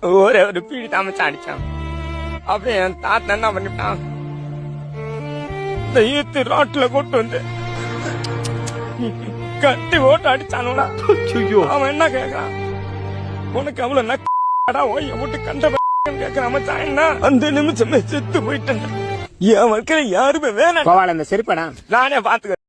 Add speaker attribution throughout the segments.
Speaker 1: ஒரே ஒரு பீடி தாமச்சு அடிச்சான். அப்படியே என் தாத்தா என்ன பண்ணிட்டான், இந்த ஈத்து ரோட்ல கூட்டு வந்து கட்டி ஓட்டு அடிச்சானோட. அவன் என்ன கேக்குறான், உனக்கு அவ்வளவு நக்கடா ஓய்ய போட்டு கண்ட கேக்குறான். மச்சான் என்ன அந்த நிமிஷமே செத்து போயிட்டேன். என் வாழ்க்கையில யாருமே வேணாம்.
Speaker 2: கோவால இந்த செருப்படா
Speaker 1: நானே பாத்துக்கிறேன்.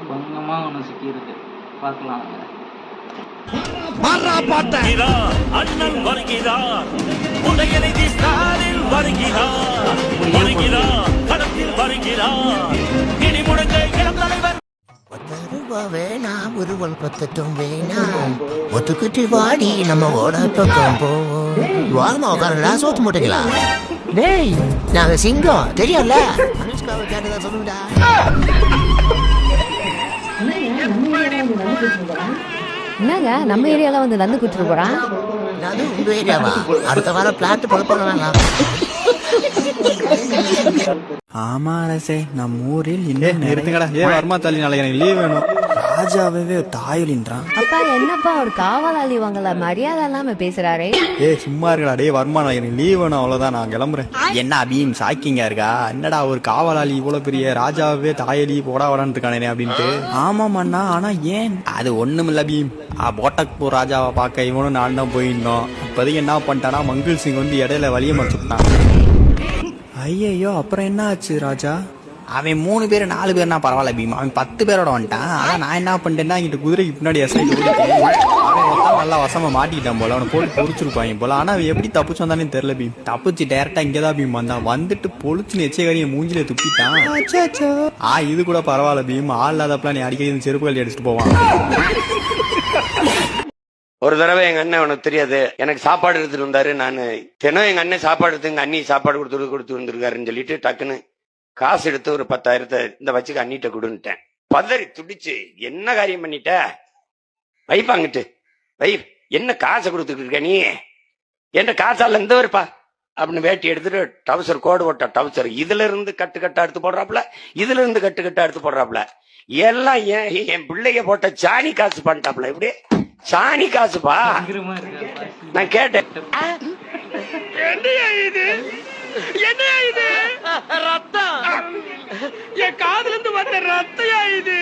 Speaker 3: பங்கமா ஒண்ணு சிக்கி இருக்கு, பார்க்கலாம்.
Speaker 4: அண்ணன் வருகிறார், உதயநிதி ஸ்டாலின் வருகிறார், களத்தில் வருகிறார், இனி முடங்க இளம் தலைவர்.
Speaker 5: வேணா ஒருவன் பத்தட்டும் வேணா ஒத்துக்கிட்டு வாடி நம்ம ஓட பக்கம் போவோம். வாரமா உட்காரா சோத்து மூட்டைங்களா? டேய் நாங்க சிங்கம் தெரியும்ல. அனுஷ்காவை கேட்டதா சொல்லுடா.
Speaker 6: என்னங்க நம்ம ஏரியால வந்து நடந்து குடுத்துட்டு போறான்?
Speaker 5: அது உங்க ஏரியாவா? அடுத்த வாரம் பிளாட் பொழப்பலாம்.
Speaker 7: ஆமா அரசே, நம்ம ஊரில் இன்னும்
Speaker 8: நிறுத்துங்கடா. வர்மா தள்ளி நாளைக்கு எனக்கு லீவ் வேணும்.
Speaker 7: ராஜாவே தாயுலின்றான்.
Speaker 6: அப்பா என்னப்பா ஒரு காவலாளி வாங்கல மரியாதை இல்லாம பேசுறாரே.
Speaker 8: சும்மா இருக்கடா. வர்மா நாளைக்கு எனக்கு லீவ் வேணும், அவ்வளவுதான், நான் கிளம்புறேன். என்ன அபியும் சாக்கிங்க இருக்கா? என்னடா ஒரு காவலாளி இவ்வளவு பெரிய ராஜாவே தாயலி போடா வடான்னு இருக்கானே அப்படின்ட்டு. ஆமாமண்ணா, ஆனா ஏன்? அது ஒண்ணுமில்ல பீம், போட்டக்பூர் ராஜாவை பார்க்க இவனும் நான் தான் போயிருந்தோம். இப்போதைக்கு என்ன பண்ணிட்டானா, மங்கிள் சிங் வந்து இடையில வலிய மறைச்சுட்டான். ஐயோ, அப்புறம் என்ன ஆச்சு ராஜா? அவன் 3 பேர் 4 பேர்னா பரவாயில்ல பீம், அவன் 10 பேரோட வந்துட்டான். அதான் நான் என்ன பண்ணிட்டேன்னா, இங்கிட்ட குதிரைக்கு பின்னாடி அவன் நல்லா வசமா மாட்டிக்கிட்டான் போல. அவனை போட்டு பொறிச்சிருப்பாங்க போல. ஆனா அவன் எப்படி தப்பிச்சு வந்தானே தெரியல பீம். தப்பிச்சு டேரக்டா இங்கதான் பீம் வந்தான். வந்துட்டு பொழிச்சுன்னு எச்சகாரியை மூஞ்சில துப்பிட்டான். இது கூட பரவாயில்ல பீம், ஆள் இல்லாதப்பெல்லாம் நீ அடிக்கடி செருப்பு கழட்டி அடிச்சுட்டு போவான்.
Speaker 9: ஒரு தடவை எங்க அண்ணன், உனக்கு தெரியாது, எனக்கு சாப்பாடு எடுத்துட்டு வந்தாரு. நான் தினம் எங்க அண்ணன் சாப்பாடு எடுத்து எங்க அண்ணி சாப்பாடு கொடுத்து வந்திருக்காருன்னு சொல்லிட்டு டக்குன்னு காசு எடுத்து ஒரு 10,000 இந்த வச்சுக்க அண்ணிட்ட கொடுன்ட்டேன். பதறி துடிச்சு, என்ன காரியம் பண்ணிட்ட, வைப்பாங்கிட்டு வை, என்ன காசை கொடுத்துட்டு இருக்க நீ, என்ற காசால இந்த வருப்பா அப்படின்னு வேட்டி எடுத்துட்டு டவுசர் கோடு போட்ட டவுசர் இதுல இருந்து கட்டுக்கட்டா எடுத்து போடுறாப்புல, இதுல இருந்து கட்டுக்கட்டா எடுத்து போடுறாப்புல. எல்லாம் என் பிள்ளைய போட்ட சாணி காசு பண்ணிட்டாப்புல. இப்படி சாணி காசுப்பா. நான் கேட்டேன்,
Speaker 1: என்ன இது ரத்தம், என் காதுல இருந்து வந்த ரத்தையா இது?